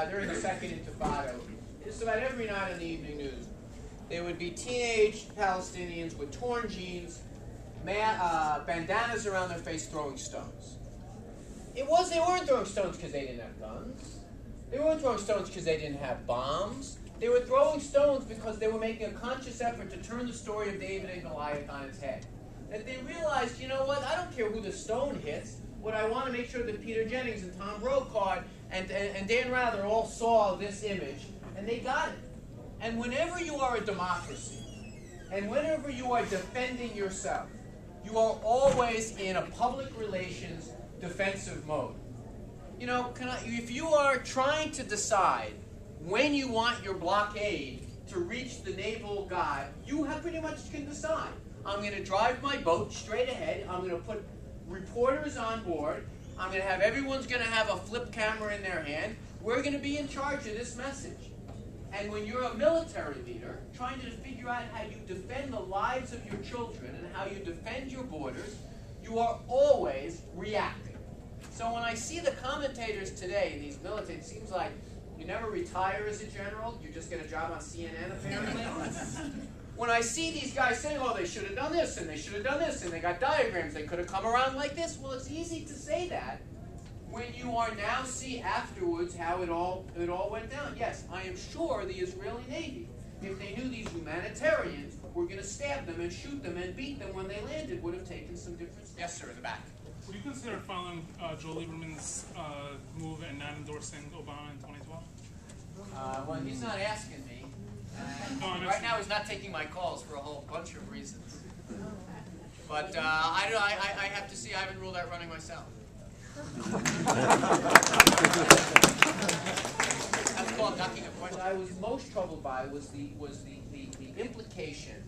during the Second Intifada, just about every night on the evening news, there would be teenage Palestinians with torn jeans, bandanas around their face, throwing stones. They weren't throwing stones because they didn't have guns. They weren't throwing stones because they didn't have bombs. They were throwing stones because they were making a conscious effort to turn the story of David and Goliath on its head. That they realized, you know what, I don't care who the stone hits. What I want to make sure that Peter Jennings and Tom Brokard and Dan Rather all saw this image, and they got it. And whenever you are a democracy, and whenever you are defending yourself, you are always in a public relations defensive mode. You know, if you are trying to decide when you want your blockade to reach the naval guy, you pretty much can decide. I'm going to drive my boat straight ahead. I'm going to put reporters on board. I'm going to have everyone's going to have a flip camera in their hand. We're going to be in charge of this message. And when you're a military leader, trying to figure out how you defend the lives of your children and how you defend your borders, you are always reacting. So when I see the commentators today in these military, it seems like you never retire as a general. You just get a job on CNN, apparently. When I see these guys saying, oh, they should have done this, and they should have done this, and they got diagrams, they could have come around like this. Well, it's easy to say that when you are now see afterwards how it all went down. Yes, I am sure the Israeli Navy, if they knew these humanitarians were going to stab them and shoot them and beat them when they landed, would have taken some different steps. Yes, sir, in the back. Would you consider following Joe Lieberman's move and not endorsing Obama in 2012? Well, he's not asking me. Right now he's not taking my calls for a whole bunch of reasons. But I have to see. I haven't ruled out running myself. That's called ducking a question. What I was most troubled by was the implication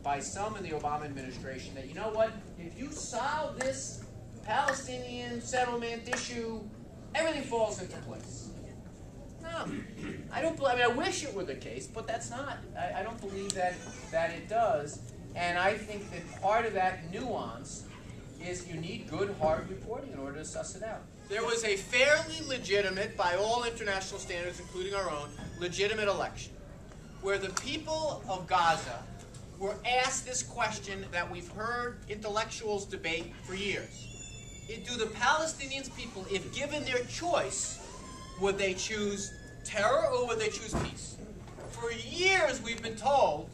by some in the Obama administration that, you know what, if you solve this Palestinian settlement issue, everything falls into place. No, I don't. I mean, I wish it were the case, but that's not. I don't believe that it does. And I think that part of that nuance is you need good, hard reporting in order to suss it out. There was a fairly legitimate, by all international standards, including our own, legitimate election, where the people of Gaza were asked this question that we've heard intellectuals debate for years. Do the Palestinian people, if given their choice, would they choose terror or would they choose peace? For years we've been told,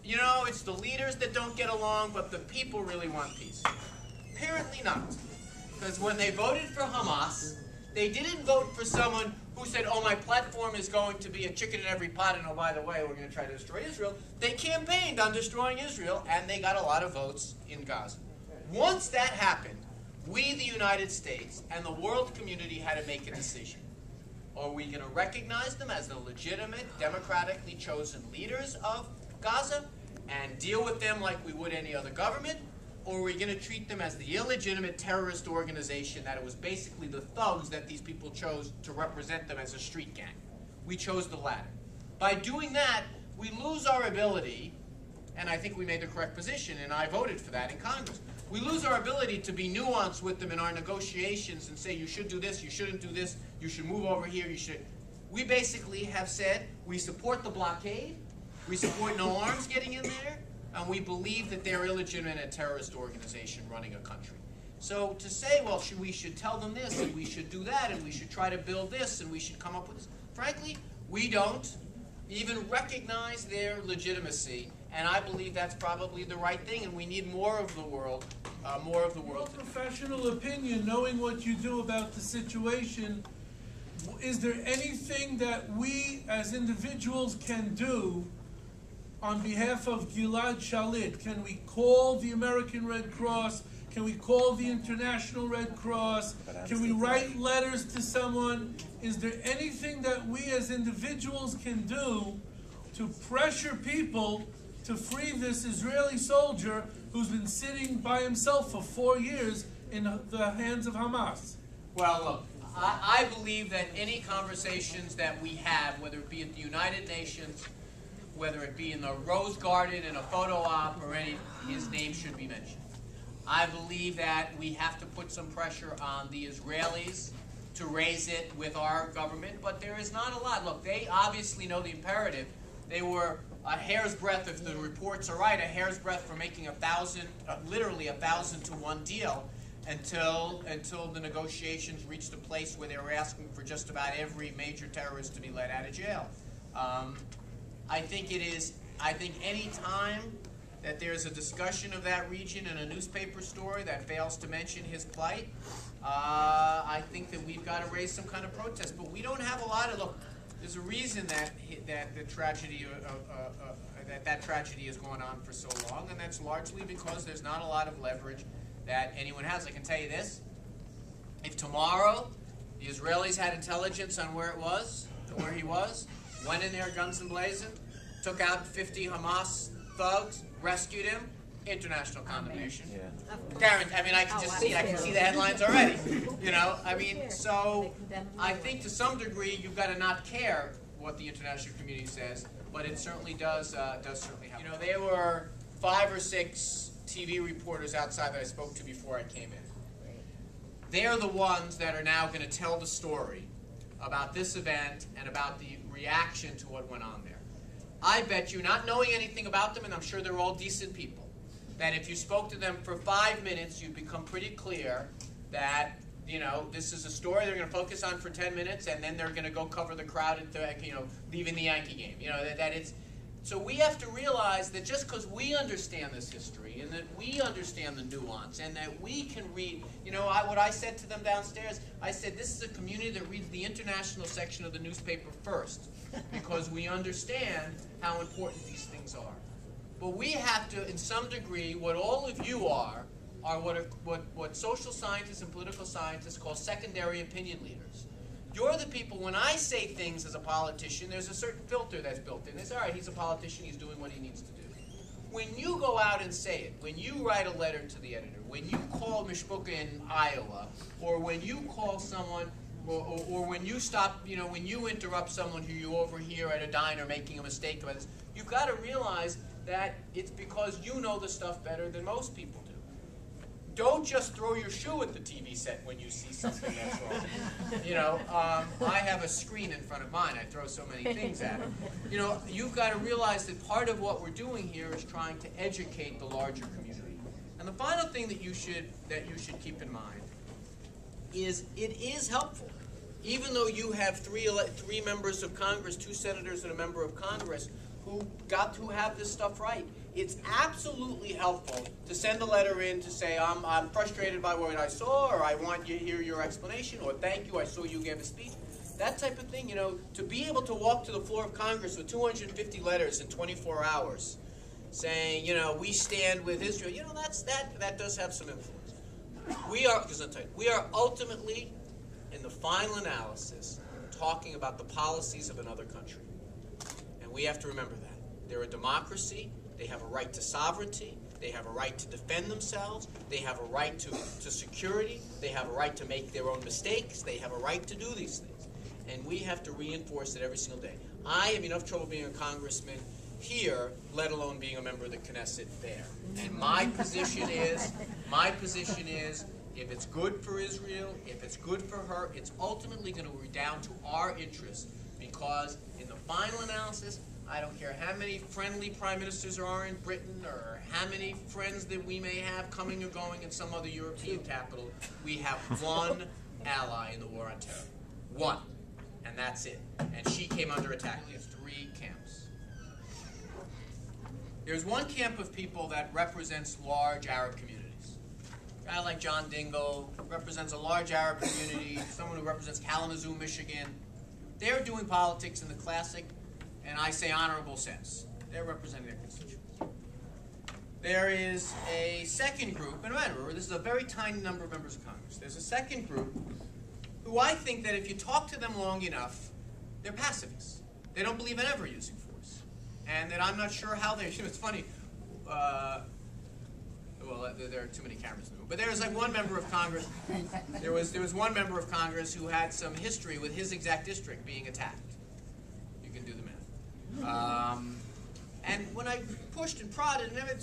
you know, it's the leaders that don't get along, but the people really want peace. Apparently not. Because when they voted for Hamas, they didn't vote for someone who said, oh, my platform is going to be a chicken in every pot, and oh, by the way, we're going to try to destroy Israel. They campaigned on destroying Israel, and they got a lot of votes in Gaza. Once that happened, we, the United States, and the world community had to make a decision. Are we going to recognize them as the legitimate, democratically chosen leaders of Gaza and deal with them like we would any other government? Or are we going to treat them as the illegitimate terrorist organization that it was basically the thugs that these people chose to represent them as a street gang? We chose the latter. By doing that, we lose our ability, and I think we made the correct position, and I voted for that in Congress. We lose our ability to be nuanced with them in our negotiations and say, you should do this, you shouldn't do this, you should move over here, you should. We basically have said we support the blockade, we support no arms getting in there, and we believe that they're illegitimate and a terrorist organization running a country. So to say, well, we should tell them this, and we should do that, and we should try to build this, and we should come up with this. Frankly, we don't even recognize their legitimacy, and I believe that's probably the right thing, and we need more of the world, Your professional opinion, knowing what you do about the situation, is there anything that we as individuals can do on behalf of Gilad Shalit? Can we call the American Red Cross? Can we call the International Red Cross? Can we write letters to someone? Is there anything that we as individuals can do to pressure people to free this Israeli soldier who's been sitting by himself for 4 years in the hands of Hamas? Well, look, I believe that any conversations that we have, whether it be at the United Nations, whether it be in the Rose Garden in a photo op or any, his name should be mentioned. I believe that we have to put some pressure on the Israelis to raise it with our government, but there is not a lot. Look, they obviously know the imperative. They were a hair's breadth, if the reports are right, a hair's breadth for making literally 1,000 to 1 deal until the negotiations reached a place where they were asking for just about every major terrorist to be let out of jail. I think any time that there's a discussion of that region in a newspaper story that fails to mention his plight, I think that we've got to raise some kind of protest. But we don't have a lot of, look, there's a reason that the tragedy that tragedy is going on for so long, and that's largely because there's not a lot of leverage that anyone has. I can tell you this: if tomorrow the Israelis had intelligence on where he was, went in there guns and blazing, took out 50 Hamas thugs, rescued him, international condemnation. Guaranteed. I mean, I can just see it. I can see the headlines already. You know, I mean, so I think to some degree you've got to not care what the international community says, but it certainly does certainly help. You know, there were 5 or 6 TV reporters outside that I spoke to before I came in. They're the ones that are now going to tell the story about this event and about the reaction to what went on there. I bet you, not knowing anything about them, and I'm sure they're all decent people, that if you spoke to them for 5 minutes, you'd become pretty clear that, you know, this is a story they're going to focus on for 10 minutes, and then they're going to go cover the crowd at, you know, leaving the Yankee game. You know, that it's... So we have to realize that just because we understand this history, and that we understand the nuance, and that we can read, you know, what I said to them downstairs, I said, this is a community that reads the international section of the newspaper first, because we understand how important these things are. But we have to, in some degree, what all of you are what social scientists and political scientists call secondary opinion leaders. You're the people, when I say things as a politician, there's a certain filter that's built in. It's, all right, he's a politician, he's doing what he needs to do. When you go out and say it, when you write a letter to the editor, when you call Mishpucha in Iowa, or when you call someone, or when you stop, you know, when you interrupt someone who you overhear at a diner making a mistake about this, you've got to realize that it's because you know the stuff better than most people do. Don't just throw your shoe at the TV set when you see something that's wrong. You know, I have a screen in front of mine. I throw so many things at it. You know, you've got to realize that part of what we're doing here is trying to educate the larger community. And the final thing that you should keep in mind is it is helpful. Even though you have three members of Congress, 2 senators and a member of Congress who have this stuff right, it's absolutely helpful to send a letter in to say, I'm frustrated by what I saw, or I want you to hear your explanation, or thank you, I saw you gave a speech. That type of thing, you know, to be able to walk to the floor of Congress with 250 letters in 24 hours saying, you know, we stand with Israel, you know, that does have some influence. We are ultimately, in the final analysis, talking about the policies of another country. And we have to remember that. They're a democracy. They have a right to sovereignty. They have a right to defend themselves. They have a right to security. They have a right to make their own mistakes. They have a right to do these things. And we have to reinforce it every single day. I have enough trouble being a congressman here, let alone being a member of the Knesset there. And my position is, if it's good for Israel, if it's good for her, it's ultimately going to redound to our interests, because in the final analysis, I don't care how many friendly prime ministers there are in Britain, or how many friends that we may have coming or going in some other European capital, we have one ally in the war on terror. One. And that's it. And she came under attack. There's 3 camps. There's one camp of people that represents large Arab communities. A guy like John Dingell represents a large Arab community, someone who represents Kalamazoo, Michigan. They're doing politics in the classic, and I say honorable sense. They're representing their constituents. There is a second group, and remember, this is a very tiny number of members of Congress. There's a second group who I think that if you talk to them long enough, they're pacifists. They don't believe in ever using force. And that I'm not sure how they, it's funny, well, there are too many cameras in the room. But there was like one member of Congress, there was one member of Congress who had some history with his exact district being attacked. You can do the math. And when I pushed and prodded and everything,